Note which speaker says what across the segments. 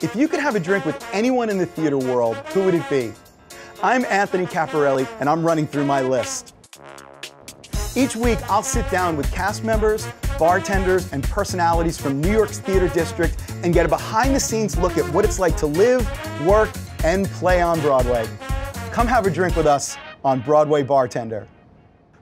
Speaker 1: If you could have a drink with anyone in the theater world, who would it be? I'm Anthony Caporale, and I'm running through my list. Each week, I'll sit down with cast members, bartenders, and personalities from New York's theater district and get a behind-the-scenes look at what it's like to live, work, and play on Broadway. Come have a drink with us on Broadway Bartender.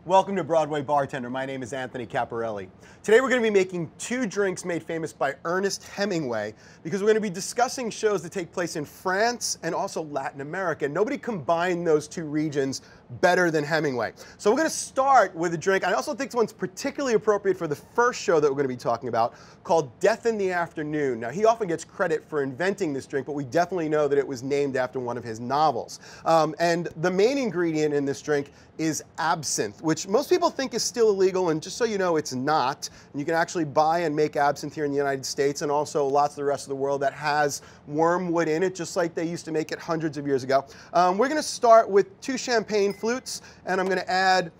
Speaker 1: Welcome to Broadway Bartender. My name is Anthony Caporale. Today we're going to be making two drinks made famous by Ernest Hemingway because we're going to be discussing shows that take place in France and also Latin America. Nobody combined those two regions better than Hemingway. So we're going to start with a drink. I also think this one's particularly appropriate for the first show that we're going to be talking about, called Death in the Afternoon. Now, he often gets credit for inventing this drink, but we definitely know that it was named after one of his novels. And the main ingredient in this drink is absinthe, which most people think is still illegal, and just so you know, it's not. And you can actually buy and make absinthe here in the United States and also lots of the rest of the world that has wormwood in it, just like they used to make it hundreds of years ago. We're going to start with 2 champagne flutes, and I'm going to add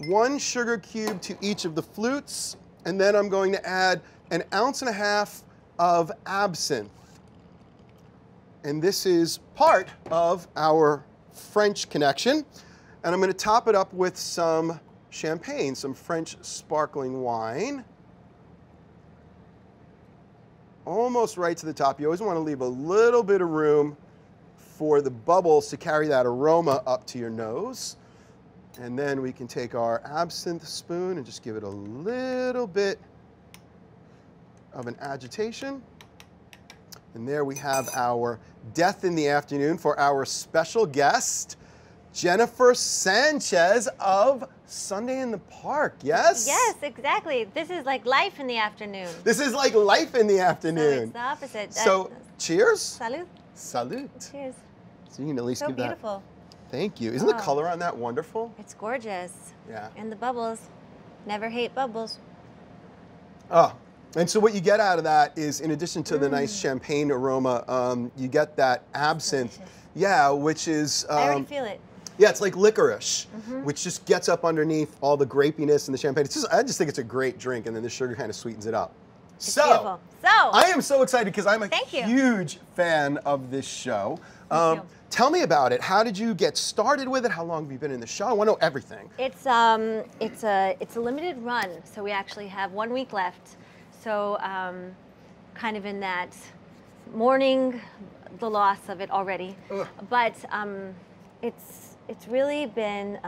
Speaker 1: 1 sugar cube to each of the flutes, and then I'm going to add 1.5 ounces of absinthe. And this is part of our French connection. And I'm going to top it up with some champagne, some French sparkling wine. Almost right to the top. You always want to leave a little bit of room for the bubbles to carry that aroma up to your nose. And then we can take our absinthe spoon and just give it a little bit of an agitation. And there we have our Death in the Afternoon for our special guest, Jennifer Sanchez of Sunday in the Park, yes?
Speaker 2: Yes, exactly. This is like life in the afternoon.
Speaker 1: This is like life in the afternoon.
Speaker 2: So it's the opposite.
Speaker 1: So, cheers.
Speaker 2: Salud.
Speaker 1: Salud.
Speaker 2: Cheers.
Speaker 1: So you can at least
Speaker 2: So
Speaker 1: give
Speaker 2: beautiful.
Speaker 1: that. Thank you. Isn't the color on that wonderful?
Speaker 2: It's gorgeous.
Speaker 1: Yeah.
Speaker 2: And the bubbles. Never hate bubbles.
Speaker 1: Oh, and so what you get out of that is, in addition to the nice champagne aroma, you get that absinthe.
Speaker 2: Delicious.
Speaker 1: Yeah, which is...
Speaker 2: I already feel it.
Speaker 1: Yeah, it's like licorice, which just gets up underneath all the grapiness and the champagne. I just think it's a great drink, and then the sugar kind of sweetens it up.
Speaker 2: It's beautiful. So,
Speaker 1: I am so excited because I'm a
Speaker 2: Thank you.
Speaker 1: huge fan of this show.
Speaker 2: you.
Speaker 1: Tell me about it. How did you get started with it? How long have you been in the show? I want to know everything.
Speaker 2: it's a limited run, so we actually have 1 week left. So kind of in that mourning the loss of it already.
Speaker 1: Ugh.
Speaker 2: But it's really been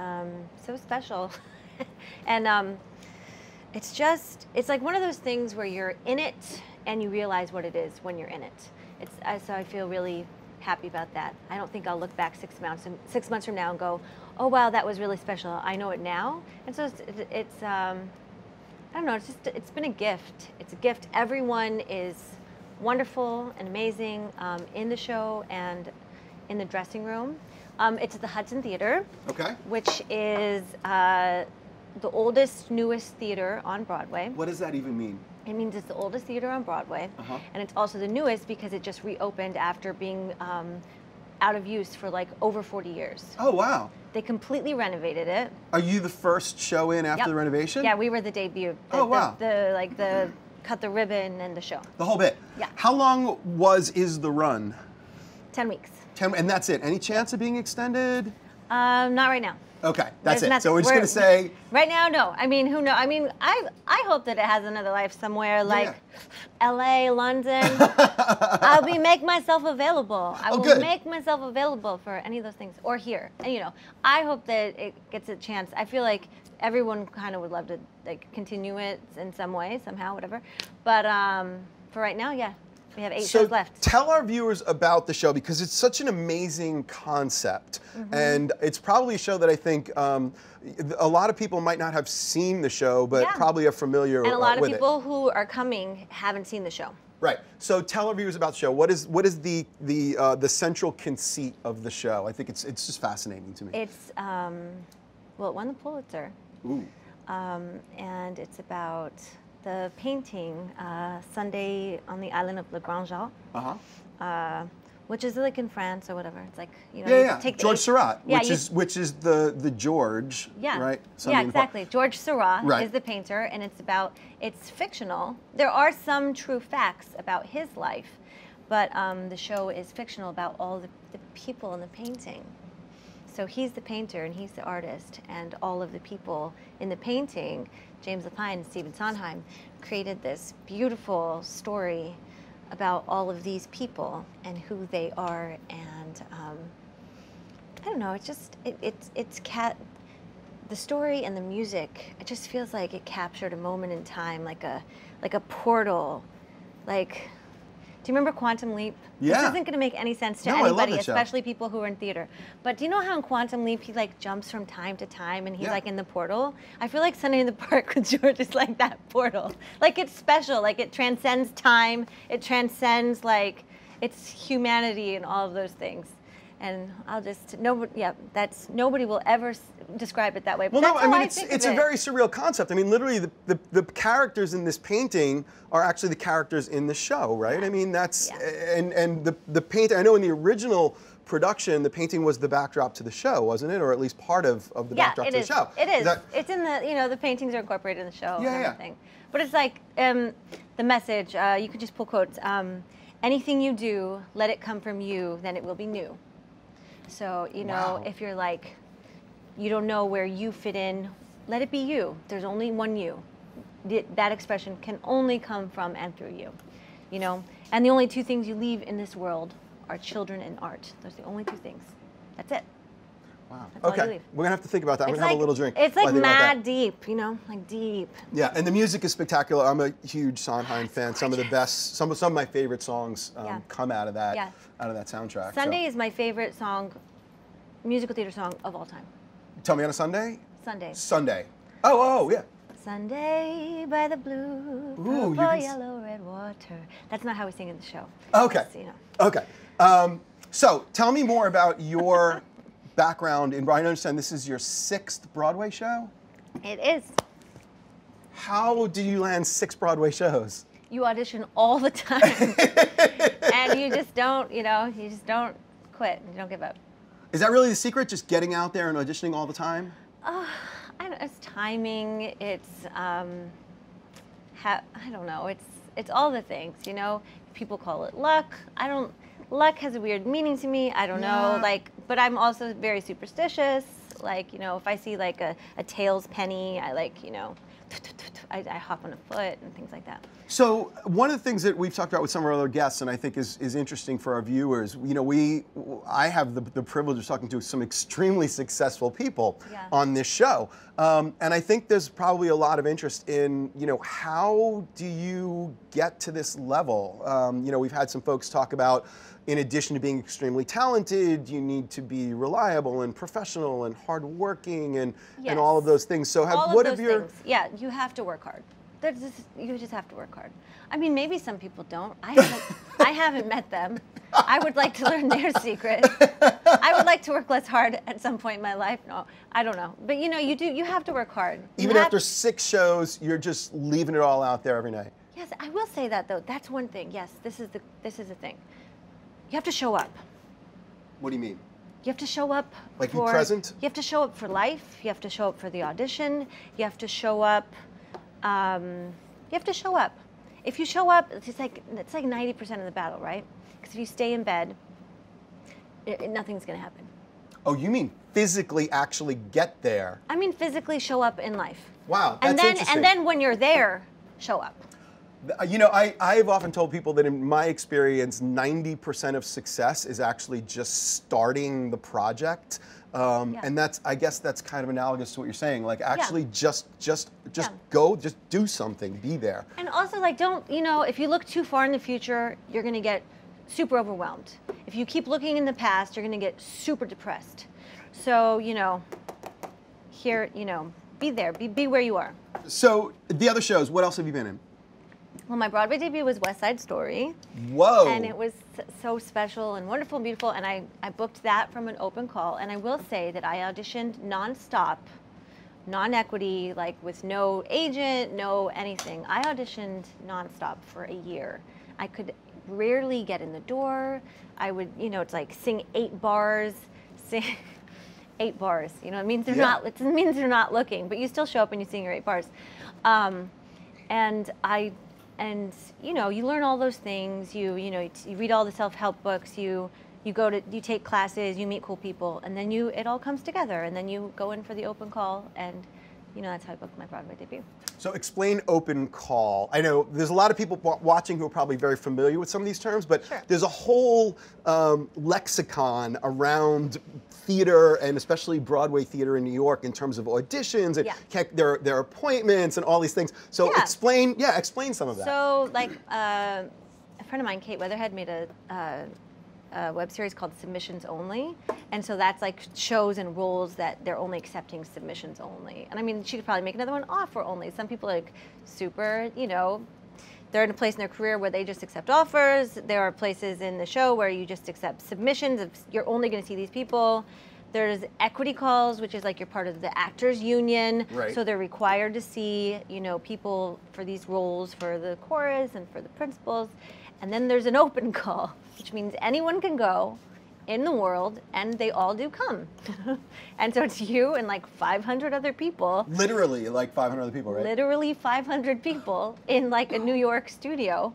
Speaker 2: so special. And it's like one of those things where you're in it and you realize what it is when you're in it. So I feel really happy about that. I don't think I'll look back 6 months from now and go, oh wow, that was really special. I know it now. And so it's I don't know, it's been a gift. It's a gift. Everyone is wonderful and amazing in the show and in the dressing room. It's at the Hudson Theater,
Speaker 1: Okay.
Speaker 2: which is the oldest, newest theater on Broadway.
Speaker 1: What does that even mean?
Speaker 2: It means it's the oldest theater on Broadway, and it's also the newest because it just reopened after being out of use for like over 40 years.
Speaker 1: Oh, wow.
Speaker 2: They completely renovated it.
Speaker 1: Are you the first show in after the renovation?
Speaker 2: Yeah, we were the debut.
Speaker 1: Oh, wow.
Speaker 2: The cut the ribbon and the show.
Speaker 1: The whole bit?
Speaker 2: Yeah.
Speaker 1: How long is the run?
Speaker 2: 10 weeks.
Speaker 1: 10, and that's it. Any chance of being extended?
Speaker 2: Not right now.
Speaker 1: Okay, that's
Speaker 2: There's
Speaker 1: it.
Speaker 2: nothing.
Speaker 1: So we're just going to say...
Speaker 2: Right now, no. I mean, who knows? I mean, I hope that it has another life somewhere like LA, London. I'll make myself available. I will make myself available for any of those things. Or here. And, you know, I hope that it gets a chance. I feel like everyone kind of would love to like continue it in some way, somehow, whatever. But for right now, yeah. We have 8 shows left.
Speaker 1: Tell our viewers about the show because it's such an amazing concept. And it's probably a show that I think a lot of people might not have seen the show, but probably are familiar with it.
Speaker 2: And a lot of people who are coming haven't seen the show.
Speaker 1: Right. So tell our viewers about the show. What is the central conceit of the show? I think it's just fascinating to me.
Speaker 2: It's well, it won the Pulitzer.
Speaker 1: Ooh.
Speaker 2: And it's about the painting Sunday on the island of Le Grand Jatte, which is like in France or whatever. It's like, you know, you take
Speaker 1: George Seurat, which is the George, right?
Speaker 2: Yeah, exactly. George Seurat is the painter, and it's fictional. There are some true facts about his life, but the show is fictional about all the people in the painting. So he's the painter and he's the artist, and all of the people in the painting, James Lapine and Stephen Sondheim, created this beautiful story about all of these people and who they are, and I don't know, it's just, the story and the music, it just feels like it captured a moment in time, like a portal, like, do you remember Quantum Leap?
Speaker 1: Yeah.
Speaker 2: This isn't going to make any sense to anybody, especially people who are in theater. But do you know how in Quantum Leap he like jumps from time to time and he's like in the portal? I feel like Sunday in the Park with George is like that portal. Like it's special, like it transcends time, it transcends like it's humanity and all of those things. And I'll just, nobody will ever describe it that way. But
Speaker 1: well, no,
Speaker 2: that's
Speaker 1: I mean,
Speaker 2: how
Speaker 1: it's a very surreal concept. I mean, literally, the characters in this painting are actually the characters in the show, right? Yeah. I mean, that's, and the painting, I know in the original production, the painting was the backdrop to the show, wasn't it? Or at least part of the backdrop to the show.
Speaker 2: It is. It's in the, the paintings are incorporated in the show and everything. But it's like, the message, you could just pull quotes, anything you do, let it come from you, then it will be new. So, if you're like, you don't know where you fit in, let it be you. There's only one you. That expression can only come from and through you, And the only two things you leave in this world are children and art. Those are the only two things. That's it.
Speaker 1: Wow.
Speaker 2: That's all you leave.
Speaker 1: We're going to have to think about that. We're going to have a little drink.
Speaker 2: It's like mad deep, like deep.
Speaker 1: Yeah, and the music is spectacular. I'm a huge Sondheim fan.
Speaker 2: Gorgeous.
Speaker 1: Some of the best, some of my favorite songs come out of that soundtrack.
Speaker 2: Sunday is my favorite musical theater song of all time.
Speaker 1: Tell Me on a Sunday?
Speaker 2: Sunday.
Speaker 1: Sunday. Oh, yeah.
Speaker 2: Sunday by the blue, purple, yellow, red water. That's not how we sing in the show.
Speaker 1: Okay.
Speaker 2: Just,
Speaker 1: Okay. So tell me more about your background in, I understand this is your 6th Broadway show?
Speaker 2: It is.
Speaker 1: How do you land 6 Broadway shows?
Speaker 2: You audition all the time. And you just don't, you just don't quit. You don't give up.
Speaker 1: Is that really the secret, just getting out there and auditioning all the time?
Speaker 2: It's timing, it's, I don't know, it's all the things, People call it luck. Luck has a weird meaning to me. I don't know, but I'm also very superstitious. If I see like a tails penny, I I hop on a foot and things like that.
Speaker 1: So one of the things that we've talked about with some of our other guests, and I think is interesting for our viewers, I have the privilege of talking to some extremely successful people on this show. And I think there's probably a lot of interest in, how do you get to this level? We've had some folks talk about, in addition to being extremely talented, you need to be reliable and professional and hardworking and all of those things. So
Speaker 2: Yeah, you have to work hard. You just have to work hard. I mean, maybe some people don't. I haven't met them. I would like to learn their secret. I would like to work less hard at some point in my life. No, I don't know. But you have to work hard.
Speaker 1: Even after 6 shows, you're just leaving it all out there every night.
Speaker 2: Yes, I will say that though. That's one thing. Yes, this is the thing. You have to show up. What do you mean? You have to show up.
Speaker 1: Like be present?
Speaker 2: You have to show up for life. You have to show up for the audition. You have to show up. You have to show up. If you show up, it's like 90% of the battle, right? Because if you stay in bed, nothing's going to happen.
Speaker 1: Oh, you mean physically actually get there?
Speaker 2: I mean physically show up in life.
Speaker 1: Wow, that's interesting.
Speaker 2: And then when you're there, show up.
Speaker 1: I've often told people that in my experience, 90% of success is actually just starting the project. And I guess that's kind of analogous to what you're saying. Like actually just go, just do something, be there.
Speaker 2: And also don't, if you look too far in the future, you're going to get super overwhelmed. If you keep looking in the past, you're going to get super depressed. So, here, be there, be where you are.
Speaker 1: So the other shows, what else have you been in?
Speaker 2: Well, my Broadway debut was West Side Story.
Speaker 1: Whoa.
Speaker 2: And it was so special and wonderful and beautiful, and I booked that from an open call. And I will say that I auditioned nonstop, non-equity, with no agent, no anything. I auditioned nonstop for a year. I could rarely get in the door. I would, it's like sing 8 bars, sing 8 bars. It means they're not. It means they're not looking, but you still show up and you sing your 8 bars. And you know, you learn all those things. You read all the self-help books. You take classes. You meet cool people, and then it all comes together. And then you go in for the open call, and you know, that's how I booked my Broadway debut.
Speaker 1: So explain open call. I know there's a lot of people watching who are probably very familiar with some of these terms, but
Speaker 2: Sure.
Speaker 1: there's a whole lexicon around theater, and especially Broadway theater in New York, in terms of auditions and their appointments and all these things. So explain some of that.
Speaker 2: So like a friend of mine, Kate Weatherhead, made a web series called Submissions Only, and so that's like shows and roles that they're only accepting submissions only. And I mean, she could probably make another one offer only. Some people are like super, you know, they're in a place in their career where they just accept offers. There are places in the show where you just accept submissions. You're only going to see these people. There's equity calls, which is like you're part of the actors union,
Speaker 1: right.
Speaker 2: So they're required to see, you know, people for these roles, for the chorus and for the principals. And then there's an open call, which means anyone can go in the world, and they all do come. And so it's you and like 500 other people.
Speaker 1: Literally like 500 other people, right?
Speaker 2: Literally 500 people in like a New York studio.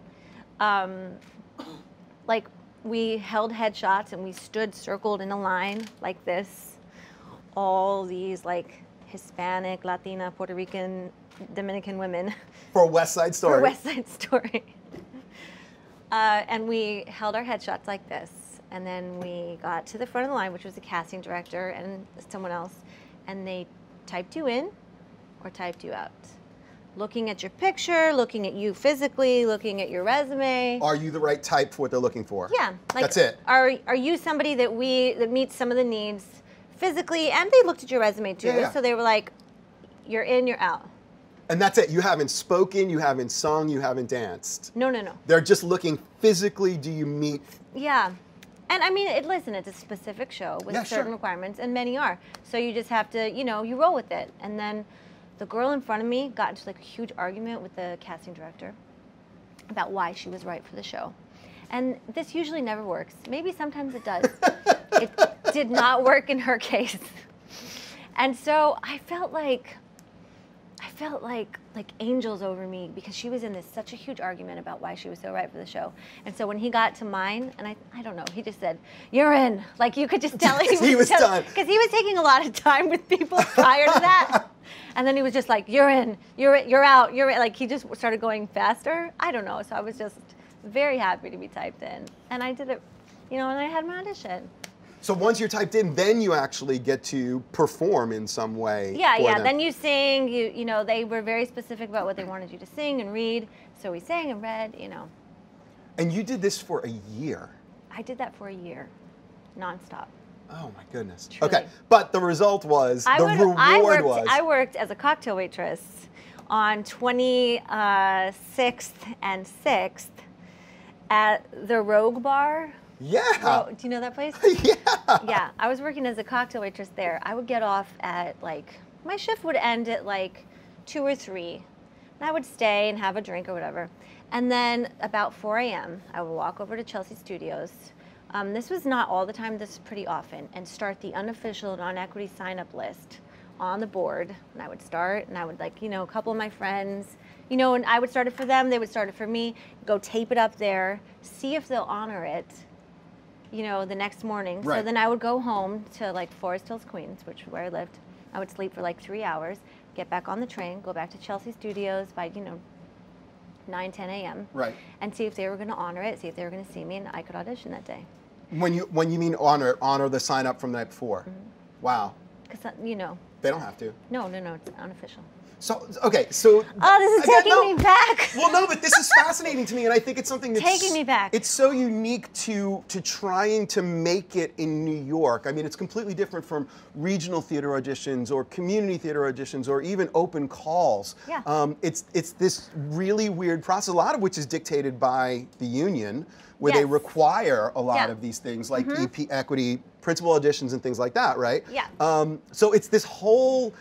Speaker 2: Like we held headshots and we stood circled in a line like this. All these like Hispanic, Latina, Puerto Rican, Dominican women.
Speaker 1: For West Side Story.
Speaker 2: For West Side Story. And we held our headshots like this. And then we got to the front of the line, which was the casting director and someone else, and they typed you in or typed you out. Looking at your picture, looking at you physically, looking at your resume.
Speaker 1: Are you the right type for what they're looking for?
Speaker 2: Yeah. Like,
Speaker 1: that's it.
Speaker 2: Are you somebody that meets some of the needs physically? And they looked at your resume too.
Speaker 1: Yeah.
Speaker 2: So they were like, you're in, you're out.
Speaker 1: And that's it. You haven't spoken, you haven't sung, you haven't danced.
Speaker 2: No.
Speaker 1: They're just looking physically. Do you meet?
Speaker 2: Yeah. And I mean, listen, it's a specific show with certain requirements, and many are. So you just have to, you know, you roll with it. And then the girl in front of me got into like a huge argument with the casting director about why she was right for the show. And this usually never works. Maybe sometimes it does. It did not work in her case. And so I felt like angels over me, because she was in such a huge argument about why she was so right for the show. And so when he got to mine, and I don't know, he just said, "You're in." Like you could just tell
Speaker 1: he was done.
Speaker 2: Because he was taking a lot of time with people prior to that. And then he was just like, "You're in, you're out, you're in." Like he just started going faster. I don't know. So I was just very happy to be typed in. And I did it, you know, and I had my audition.
Speaker 1: So once you're typed in, then you actually get to perform in some way.
Speaker 2: Yeah.
Speaker 1: them.
Speaker 2: Then you sing. You know, they were very specific about what they wanted you to sing and read. So we sang and read. You know.
Speaker 1: And you did this for a year.
Speaker 2: I did that for a year, nonstop.
Speaker 1: Oh my goodness.
Speaker 2: Truly.
Speaker 1: Okay, but the result was
Speaker 2: I worked as a cocktail waitress on 26th and 6th at the Rogue Bar.
Speaker 1: Yeah.
Speaker 2: Do you know that place?
Speaker 1: Yeah.
Speaker 2: Yeah, I was working as a cocktail waitress there. I would get off at like, my shift would end at like 2 or 3. And I would stay and have a drink or whatever. And then about 4 a.m., I would walk over to Chelsea Studios. This was not all the time, this is pretty often, and start the unofficial non-equity sign-up list on the board. And I would start, and I would like, you know, a couple of my friends, you know, and I would start it for them, they would start it for me, go tape it up there, see if they'll honor it, you know, the next morning.
Speaker 1: Right.
Speaker 2: So then I would go home to like Forest Hills, Queens, which is where I lived. I would sleep for like 3 hours, get back on the train, go back to Chelsea Studios by, you know, 9, 10 a.m.
Speaker 1: Right.
Speaker 2: And see if they were going to honor it, see if they were going to see me, and I could audition that day.
Speaker 1: When you mean honor the sign up from the night before. Mm-hmm. Wow.
Speaker 2: Because, you know.
Speaker 1: They don't have to.
Speaker 2: No, it's unofficial.
Speaker 1: So, okay, so.
Speaker 2: Oh, this is taking me back.
Speaker 1: Well, no, but this is fascinating to me, and I think it's something that's.
Speaker 2: Taking me back.
Speaker 1: It's so unique to trying to make it in New York. I mean, it's completely different from regional theater auditions or community theater auditions or even open calls.
Speaker 2: Yeah.
Speaker 1: It's this really weird process, a lot of which is dictated by the union, where they require a lot of these things like EP equity, principal auditions and things like that, right?
Speaker 2: Yeah.
Speaker 1: So it's this whole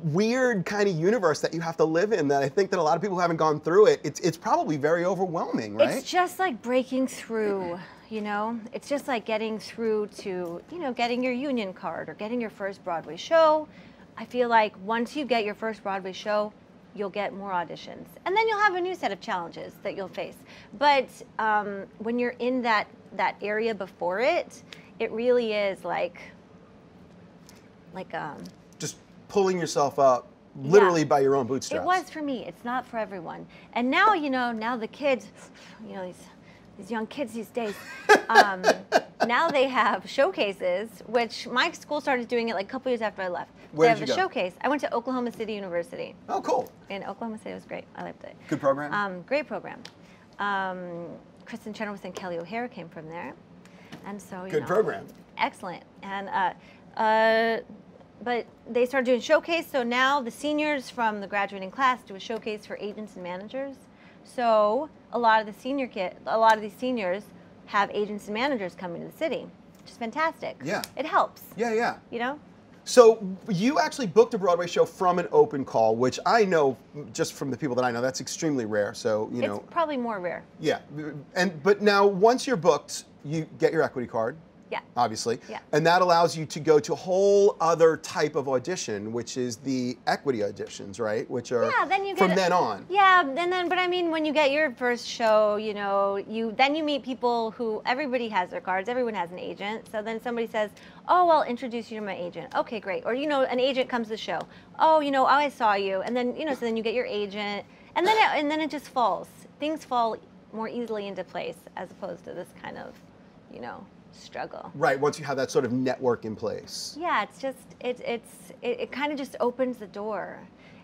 Speaker 1: weird kind of universe that you have to live in that I think that a lot of people who haven't gone through it, it's probably very overwhelming, right?
Speaker 2: It's just like breaking through, you know? It's just like getting through to, you know, getting your union card or getting your first Broadway show. I feel like once you get your first Broadway show, you'll get more auditions. And then you'll have a new set of challenges that you'll face. But when you're in that area before it, it really is like
Speaker 1: just pulling yourself up literally by your own bootstraps.
Speaker 2: It was for me. It's not for everyone. And now, now the kids, these young kids these days, now they have showcases, which my school started doing it like a couple years after I left.
Speaker 1: Where
Speaker 2: did
Speaker 1: you
Speaker 2: have a
Speaker 1: go?
Speaker 2: showcase. I went to Oklahoma City University.
Speaker 1: Oh, cool.
Speaker 2: In Oklahoma City, it was great. I liked it.
Speaker 1: Good program?
Speaker 2: Great program. Kristen Chenoweth and Kelly O'Hara came from there. And so,
Speaker 1: Good program.
Speaker 2: Excellent. And but they started doing showcase, so now the seniors from the graduating class do a showcase for agents and managers. So a lot of these seniors have agents and managers coming to the city, which is fantastic.
Speaker 1: Yeah.
Speaker 2: It helps.
Speaker 1: Yeah.
Speaker 2: So
Speaker 1: you actually booked a Broadway show from an open call, which I know just from the people that I know, that's extremely rare. So
Speaker 2: it's probably more rare.
Speaker 1: Yeah, but now once you're booked, you get your equity card.
Speaker 2: Yeah.
Speaker 1: Obviously.
Speaker 2: Yeah.
Speaker 1: And that allows you to go to a whole other type of audition, which is the equity auditions, right? Which are from then on.
Speaker 2: Yeah, but I mean, when you get your first show, then you meet people who, everybody has their cards, everyone has an agent. So then somebody says, oh, I'll introduce you to my agent. Okay, great. Or, an agent comes to the show. Oh, I saw you. And then, so then you get your agent. And then it just falls. Things fall more easily into place as opposed to this kind of, struggle.
Speaker 1: Right, once you have that sort of network in place.
Speaker 2: Yeah, it's just, it kind of just opens the door.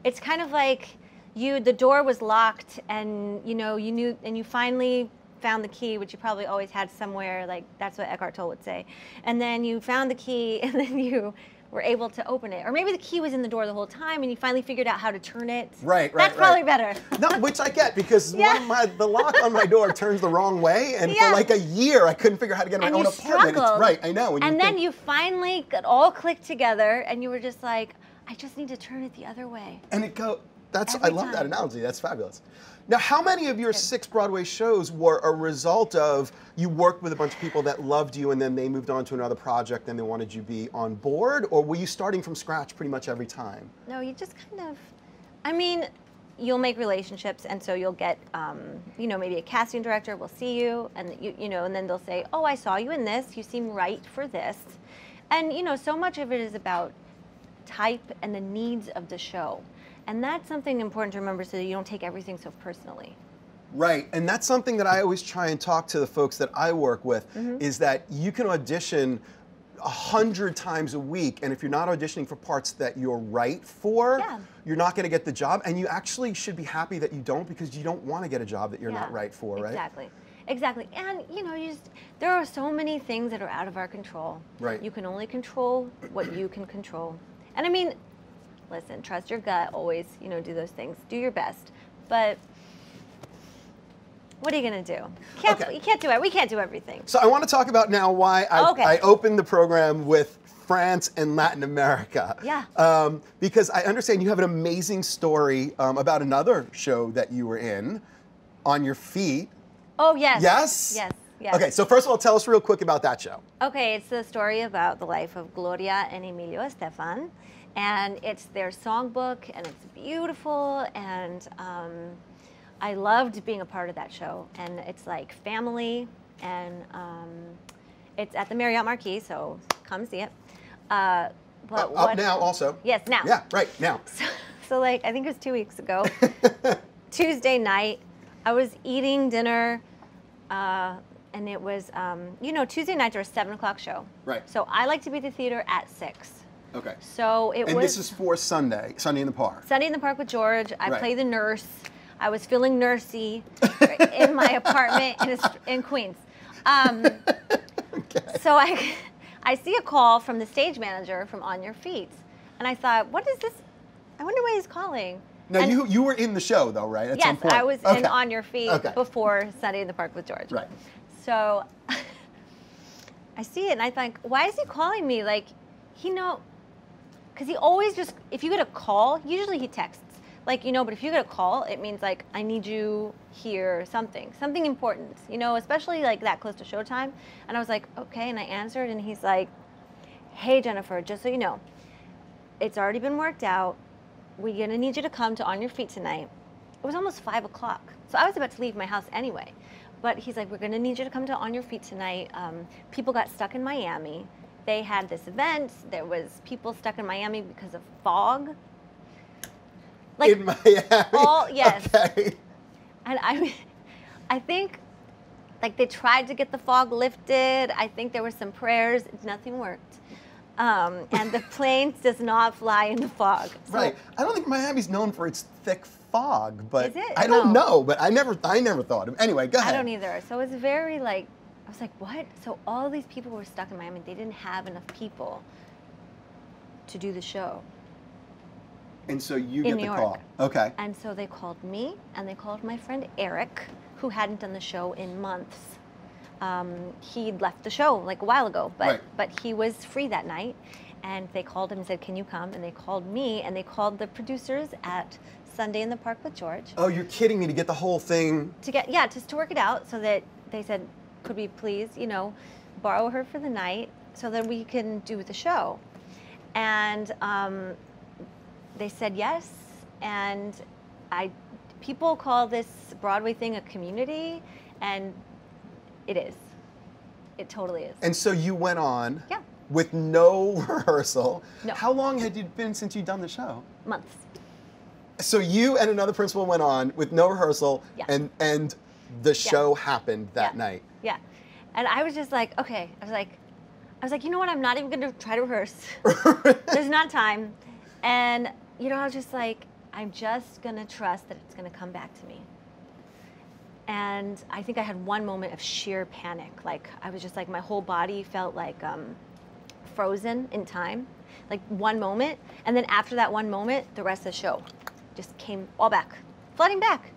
Speaker 2: It's kind of like the door was locked and, you knew, and you finally found the key, which you probably always had somewhere, like that's what Eckhart Tolle would say. And then you found the key and then you were able to open it. Or maybe the key was in the door the whole time and you finally figured out how to turn it.
Speaker 1: Right.
Speaker 2: That's probably better.
Speaker 1: No, which I get because the lock on my door turns the wrong way, and for like a year I couldn't figure out how to get my own apartment.
Speaker 2: Struggled.
Speaker 1: Right, I know.
Speaker 2: And then you finally got all clicked together and you were just like, I just need to turn it the other way.
Speaker 1: And I love that analogy. That's fabulous. Now, how many of your 6 Broadway shows were a result of you worked with a bunch of people that loved you and then they moved on to another project and they wanted you to be on board? Or were you starting from scratch pretty much every time?
Speaker 2: No, you just you'll make relationships, and so you'll get, maybe a casting director will see you, and and then they'll say, oh, I saw you in this, you seem right for this. And, so much of it is about type and the needs of the show. And that's something important to remember so that you don't take everything so personally.
Speaker 1: Right, and that's something that I always try and talk to the folks that I work with, is that you can audition 100 times a week, and if you're not auditioning for parts that you're right for, you're not going to get the job, and you actually should be happy that you don't, because you don't want to get a job that you're not right for, right?
Speaker 2: Exactly. And, there are so many things that are out of our control.
Speaker 1: Right.
Speaker 2: You can only control what you can control. And I mean, listen, trust your gut, always, do those things. Do your best. But what are you going to do? You can't do it. We can't do everything.
Speaker 1: So I want to talk about now why I opened the program with France and Latin America.
Speaker 2: Yeah.
Speaker 1: Because I understand you have an amazing story about another show that you were in, On Your Feet.
Speaker 2: Oh, yes.
Speaker 1: Yes?
Speaker 2: Yes. Yes.
Speaker 1: Okay, so first of all, tell us real quick about that show.
Speaker 2: Okay, it's the story about the life of Gloria and Emilio Estefan. And it's their songbook, and it's beautiful, and I loved being a part of that show. And it's like family, and it's at the Marriott Marquis, so come see it.
Speaker 1: But up now also.
Speaker 2: Yes, now.
Speaker 1: Yeah, right, now.
Speaker 2: So like, I think it was 2 weeks ago, Tuesday night, I was eating dinner, and it was, Tuesday nights are a 7 o'clock show.
Speaker 1: Right.
Speaker 2: So I like to be at the theater at 6.
Speaker 1: Okay.
Speaker 2: So it was.
Speaker 1: And this is for Sunday in the Park.
Speaker 2: Sunday in the Park with George. I play the nurse. I was feeling nursey in my apartment in Queens. So I see a call from the stage manager from On Your Feet, and I thought, what is this? I wonder why he's calling.
Speaker 1: Now, you were in the show, though, right? At some point.
Speaker 2: I was in On Your Feet before Sunday in the Park with George.
Speaker 1: Right.
Speaker 2: So I see it, and I think, why is he calling me? Like, because he always just, if you get a call, usually he texts. Like, but if you get a call, it means like, I need you here, something important, especially like that close to showtime. And I was like, okay, and I answered, and he's like, hey, Jennifer, just so you know, it's already been worked out. we're gonna need you to come to On Your Feet tonight. It was almost 5 o'clock. So I was about to leave my house anyway. But he's like, we're gonna need you to come to On Your Feet tonight. People got stuck in Miami. They had this event. There was people stuck in Miami because of fog. Like,
Speaker 1: in Miami?
Speaker 2: Yes.
Speaker 1: Okay.
Speaker 2: And I think, like, they tried to get the fog lifted. I think there were some prayers. Nothing worked. And the plane does not fly in the fog. So,
Speaker 1: right. I don't think Miami's known for its thick fog, but
Speaker 2: is it?
Speaker 1: I don't know. But I never thought of. Anyway, go ahead.
Speaker 2: I don't either. So it was very like, I was like, what? So all these people were stuck in Miami. They didn't have enough people to do the show.
Speaker 1: And so you get the call. Okay.
Speaker 2: And so they called me, and they called my friend Eric, who hadn't done the show in months. He'd left the show like a while ago, but he was free that night. And they called him and said, can you come? And they called me, and they called the producers at Sunday in the Park with George.
Speaker 1: Oh, you're kidding me, to get the whole thing?
Speaker 2: Just to work it out, so that they said, could we please, borrow her for the night so that we can do the show? And they said yes, and people call this Broadway thing a community, and it is. It totally is.
Speaker 1: And so you went on
Speaker 2: Yeah.
Speaker 1: with no rehearsal.
Speaker 2: No.
Speaker 1: How long had it been since you'd done the show?
Speaker 2: Months.
Speaker 1: So you and another principal went on with no rehearsal,
Speaker 2: Yeah.
Speaker 1: and the show happened that night.
Speaker 2: Yeah. And I was just like, okay. I was like, you know what? I'm not even going to try to rehearse. There's not time. And, I was just like, I'm just going to trust that it's going to come back to me. And I think I had one moment of sheer panic. Like, I was just like, my whole body felt like frozen in time. Like, one moment. And then after that one moment, the rest of the show just came all back, flooding back.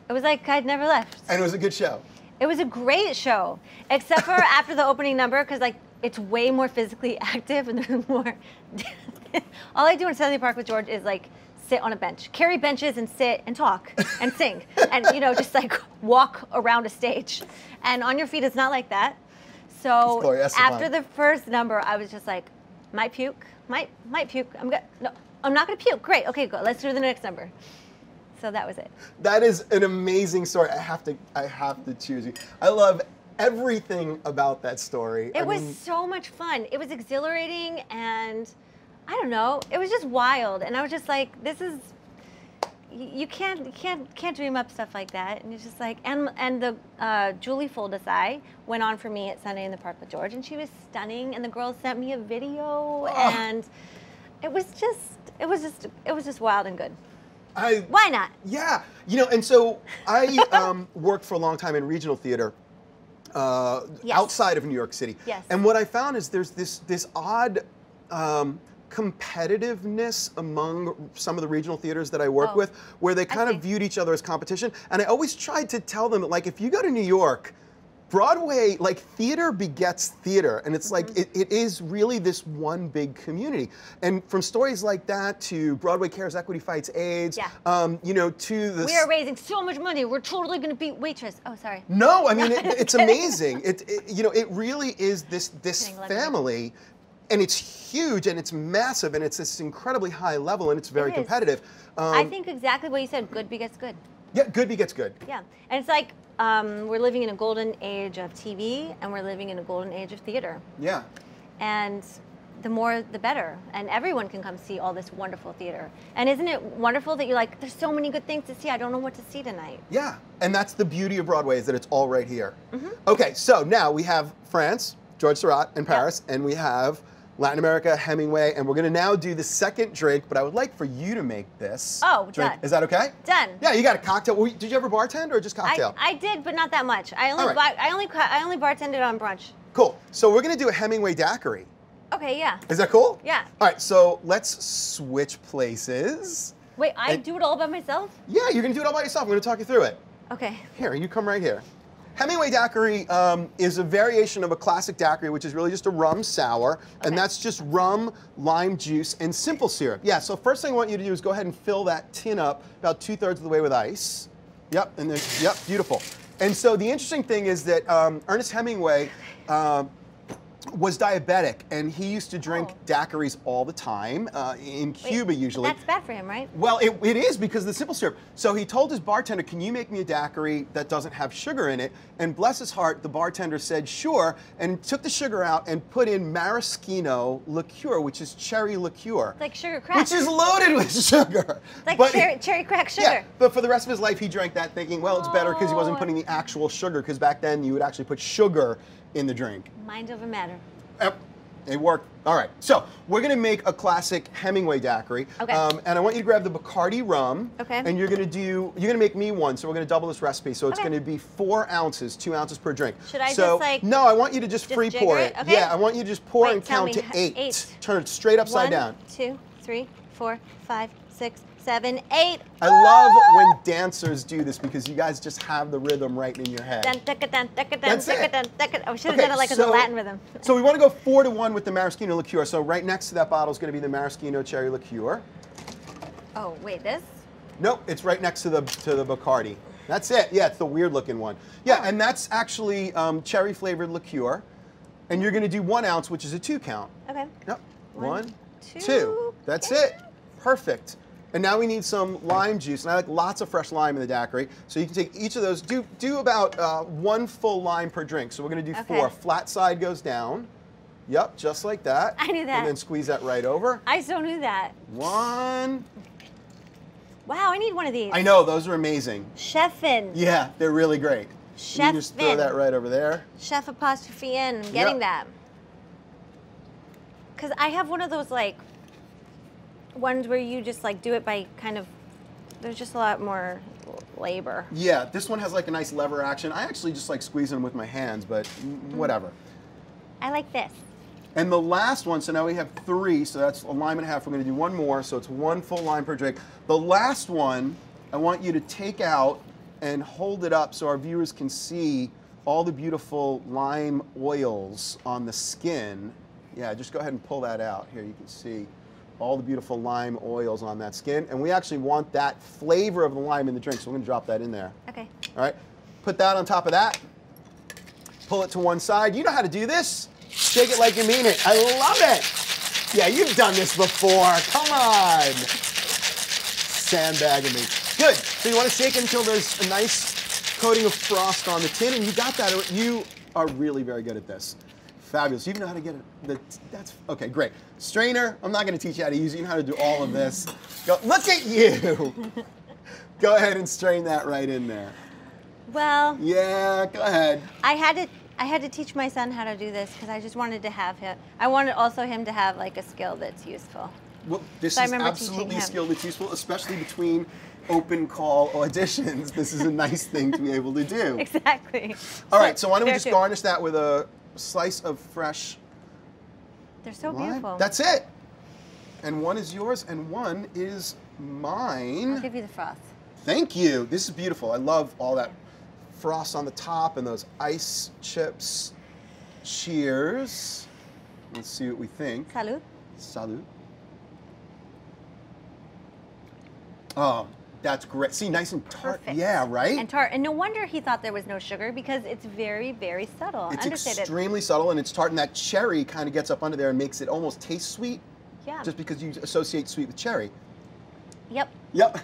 Speaker 2: It was like I'd never left.
Speaker 1: And it was a good show.
Speaker 2: It was a great show, except for after the opening number, because like it's way more physically active and there's more. All I do in Sunday Park with George is like sit on a bench, carry benches and sit and talk and sing and just like walk around a stage. And On Your Feet is not like that. So after the first number, I was just like, might puke. I'm not gonna puke. Great. Okay, go. Let's do the next number. So that was it.
Speaker 1: That is an amazing story. I have to choose you. I love everything about that story.
Speaker 2: It was so much fun. It was exhilarating, and I don't know. It was just wild, and I was just like, this is. You can't dream up stuff like that, and it's just like, and the Julie Fuldesai went on for me at Sunday in the Park with George, and she was stunning, and the girls sent me a video, and it was just wild and good. Why not?
Speaker 1: Yeah, and so I worked for a long time in regional theater outside of New York City.
Speaker 2: Yes.
Speaker 1: And what I found is there's this odd competitiveness among some of the regional theaters that I work with, where they kind of viewed each other as competition. And I always tried to tell them, like, if you go to New York, Broadway, like, theater begets theater, and it's like it is really this one big community. And from stories like that to Broadway Cares, Equity Fights AIDS, to the
Speaker 2: we are raising so much money. We're totally going to beat Waitress. Oh, sorry.
Speaker 1: No, I mean it's amazing. It really is this family, and it's huge and it's massive and it's this incredibly high level and it's very competitive.
Speaker 2: I think exactly what you said. Good begets good.
Speaker 1: Yeah, good begets good.
Speaker 2: Yeah, and it's like. We're living in a golden age of TV, and we're living in a golden age of theater.
Speaker 1: Yeah.
Speaker 2: And the more, the better. And everyone can come see all this wonderful theater. And isn't it wonderful that you're like, there's so many good things to see, I don't know what to see tonight.
Speaker 1: Yeah, and that's the beauty of Broadway, is that it's all right here. Okay, so now we have France, George Seurat, and Paris, and we have Latin America, Hemingway, and we're going to now do the second drink, but I would like for you to make this drink.
Speaker 2: Done.
Speaker 1: Is that okay?
Speaker 2: Done.
Speaker 1: Yeah, you got a cocktail. Did you ever bartend or just cocktail?
Speaker 2: I did, but not that much. I only bartended on brunch.
Speaker 1: Cool. So we're going to do a Hemingway daiquiri.
Speaker 2: Okay, yeah.
Speaker 1: Is that cool?
Speaker 2: Yeah.
Speaker 1: All right, so let's switch places.
Speaker 2: Wait, I do it all by myself?
Speaker 1: Yeah, you're going to do it all by yourself. I'm going to talk you through it.
Speaker 2: Okay.
Speaker 1: Here, you come right here. Hemingway daiquiri is a variation of a classic daiquiri, which is really just a rum sour, and that's just rum, lime juice, and simple syrup. Yeah, so first thing I want you to do is go ahead and fill that tin up about 2/3 of the way with ice. Yep, and then, yep, beautiful. And so the interesting thing is that Ernest Hemingway was diabetic, and he used to drink daiquiris all the time, in Cuba usually.
Speaker 2: That's bad for him, right?
Speaker 1: Well, it is because of the simple syrup. So he told his bartender, can you make me a daiquiri that doesn't have sugar in it? And bless his heart, the bartender said, sure, and took the sugar out and put in maraschino liqueur, which is cherry liqueur.
Speaker 2: It's like sugar crack.
Speaker 1: Which is loaded with sugar.
Speaker 2: It's like cherry crack sugar.
Speaker 1: Yeah, but for the rest of his life, he drank that thinking, well, it's better because he wasn't putting the actual sugar, because back then you would actually put sugar in the drink.
Speaker 2: Mind over matter.
Speaker 1: It worked. All right, so we're gonna make a classic Hemingway daiquiri.
Speaker 2: Okay.
Speaker 1: And I want you to grab the Bacardi rum.
Speaker 2: Okay.
Speaker 1: And you're gonna make me one, so we're gonna double this recipe. So it's
Speaker 2: Okay.
Speaker 1: gonna be 4 ounces, 2 ounces per drink.
Speaker 2: Should I
Speaker 1: so,
Speaker 2: just like?
Speaker 1: No, I want you to just free pour
Speaker 2: jigger
Speaker 1: it.
Speaker 2: it? Okay.
Speaker 1: Yeah, I want you to just pour
Speaker 2: Wait,
Speaker 1: and
Speaker 2: tell
Speaker 1: count
Speaker 2: me,
Speaker 1: to 8.
Speaker 2: 8.
Speaker 1: Turn it straight upside
Speaker 2: 1,
Speaker 1: down.
Speaker 2: 2, 3, 4, 5, 6, 7, 8.
Speaker 1: I love when dancers do this because you guys just have the rhythm right in your head. That's it.
Speaker 2: I should have done it like a Latin rhythm.
Speaker 1: So we want to go 4 to 1 with the maraschino liqueur. So right next to that bottle is going to be the maraschino cherry liqueur.
Speaker 2: Oh, wait, this?
Speaker 1: Nope, it's right next to the Bacardi. That's it. Yeah, it's the weird looking one. Yeah, and that's actually cherry flavored liqueur. And you're going to do 1 ounce, which is a 2 count.
Speaker 2: Okay.
Speaker 1: Yep. 1,
Speaker 2: 2.
Speaker 1: 2. That's it. Perfect. And now we need some lime juice, and I like lots of fresh lime in the daiquiri. So you can take each of those, do about 1 full lime per drink. So we're gonna do 4. Flat side goes down. Yep, just like that.
Speaker 2: I knew that.
Speaker 1: And then squeeze that right over.
Speaker 2: I so knew that.
Speaker 1: 1.
Speaker 2: Wow, I need one of these.
Speaker 1: I know, those are amazing.
Speaker 2: Chefin.
Speaker 1: Yeah, they're really great.
Speaker 2: Chefin.
Speaker 1: You just throw that right over there.
Speaker 2: Chef apostrophe in, I'm getting that. Because I have one of those like, ones where you just like do it by kind of, there's just a lot more labor.
Speaker 1: Yeah, this one has like a nice lever action. I actually just like squeezing them with my hands, but whatever.
Speaker 2: I like this.
Speaker 1: And the last one, so now we have 3, so that's a lime and a half. We're gonna do 1 more, so it's 1 full lime per drink. The last one, I want you to take out and hold it up so our viewers can see all the beautiful lime oils on the skin. Yeah, just go ahead and pull that out. Here, you can see all the beautiful lime oils on that skin. And we actually want that flavor of the lime in the drink, so we're gonna drop that in there.
Speaker 2: Okay.
Speaker 1: All right, put that on top of that. Pull it to one side. You know how to do this. Shake it like you mean it. I love it. Yeah, you've done this before. Come on. Sandbagging me. Good. So you want to shake it until there's a nice coating of frost on the tin, and you got that. You are really very good at this. Fabulous. You even know how to get it. That's okay. Great. Strainer. I'm not going to teach you how to use it. You know how to do all of this. Go. Look at you. Go ahead and strain that right in there.
Speaker 2: Well.
Speaker 1: Yeah. Go ahead.
Speaker 2: I had to teach my son how to do this because I just wanted to have him. I wanted also him to have like a skill that's useful.
Speaker 1: Well, this is absolutely a skill that's useful, especially between open call auditions. This is a nice thing to be able to do.
Speaker 2: Exactly.
Speaker 1: All right, so why don't we just garnish that with a slice of fresh
Speaker 2: They're so
Speaker 1: lime.
Speaker 2: beautiful.
Speaker 1: That's it. And 1 is yours and 1 is mine.
Speaker 2: I'll give you the froth.
Speaker 1: Thank you. This is beautiful. I love all that frost on the top and those ice chips. Cheers. Let's see what we think.
Speaker 2: Salud.
Speaker 1: Salud. Oh, that's great. See, nice and tart.
Speaker 2: Perfect.
Speaker 1: Yeah, right?
Speaker 2: And tart. And no wonder he thought there was no sugar because it's very, very subtle.
Speaker 1: It's
Speaker 2: Understated.
Speaker 1: extremely subtle and it's tart, and that cherry kind of gets up under there and makes it almost taste sweet.
Speaker 2: Yeah.
Speaker 1: Just because you associate sweet with cherry.
Speaker 2: Yep.
Speaker 1: Yep.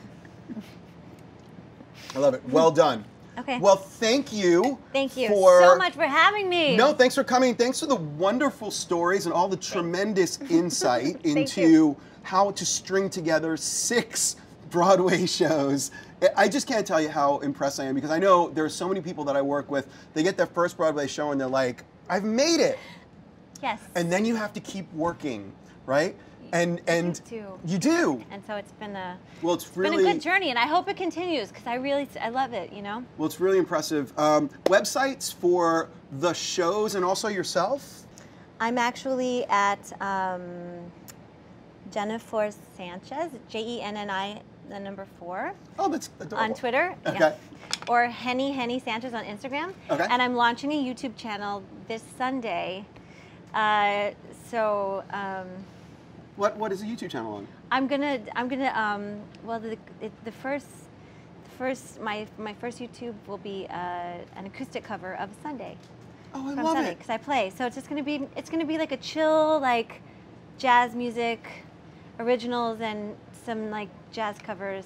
Speaker 1: I love it. Well done.
Speaker 2: Okay.
Speaker 1: Well, thank you.
Speaker 2: Thank you so much for having me.
Speaker 1: No, thanks for coming. Thanks for the wonderful stories and all the tremendous insight into how to string together 6 Broadway shows. I just can't tell you how impressed I am because I know there are so many people that I work with, they get their first Broadway show and they're like, I've made it.
Speaker 2: Yes.
Speaker 1: And then you have to keep working, right? And you do.
Speaker 2: And so it's been a
Speaker 1: it's
Speaker 2: been a good journey, and I hope it continues because I love it. You know.
Speaker 1: Well, it's really impressive. Websites for the shows and also yourself.
Speaker 2: I'm actually at Jennifer Sanchez, JENNI, the number 4.
Speaker 1: Oh, that's adorable.
Speaker 2: On Twitter.
Speaker 1: Okay.
Speaker 2: Yeah. Or Henny Sanchez on Instagram.
Speaker 1: Okay.
Speaker 2: And I'm launching a YouTube channel this Sunday.
Speaker 1: What is a YouTube channel on?
Speaker 2: Well, my first YouTube will be an acoustic cover of Sunday.
Speaker 1: Oh, I
Speaker 2: from
Speaker 1: love
Speaker 2: Sunday
Speaker 1: it.
Speaker 2: because I play. So it's just gonna be like a chill like jazz music, originals and some like jazz covers.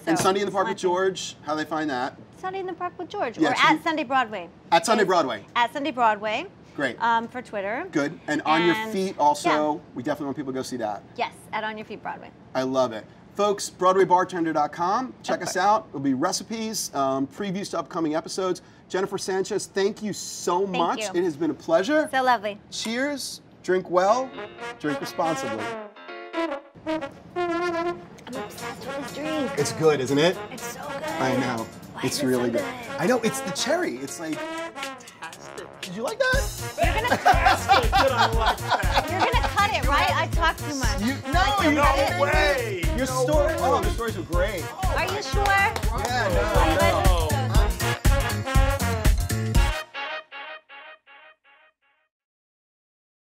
Speaker 1: And
Speaker 2: So
Speaker 1: Sunday in the
Speaker 2: it's
Speaker 1: Park
Speaker 2: my
Speaker 1: with
Speaker 2: thing.
Speaker 1: George, how they find that?
Speaker 2: Sunday in the Park with George,
Speaker 1: Yeah,
Speaker 2: or at Sunday Broadway.
Speaker 1: At Sunday Broadway.
Speaker 2: At Sunday Broadway.
Speaker 1: Great.
Speaker 2: For Twitter.
Speaker 1: Good. And On Your Feet also,
Speaker 2: yeah.
Speaker 1: we definitely want people to go see that.
Speaker 2: Yes, at On Your Feet Broadway.
Speaker 1: I love it. Folks, BroadwayBartender.com. Check us out. There'll be recipes, previews to upcoming episodes. Jennifer Sanchez, thank you so much.
Speaker 2: you.
Speaker 1: It has been a pleasure.
Speaker 2: So lovely.
Speaker 1: Cheers. Drink well. Drink responsibly.
Speaker 2: I'm obsessed with this drink.
Speaker 1: It's good, isn't it?
Speaker 2: It's so good.
Speaker 1: I know.
Speaker 2: Why
Speaker 1: It's
Speaker 2: is it
Speaker 1: really
Speaker 2: so
Speaker 1: good. I know. It's the cherry. It's like fantastic. Did you like that?
Speaker 2: You're gonna You're gonna cut it, right? I talk too much.
Speaker 1: No way. Your story. Oh, the stories are great.
Speaker 2: Are you sure?
Speaker 1: Yeah, no.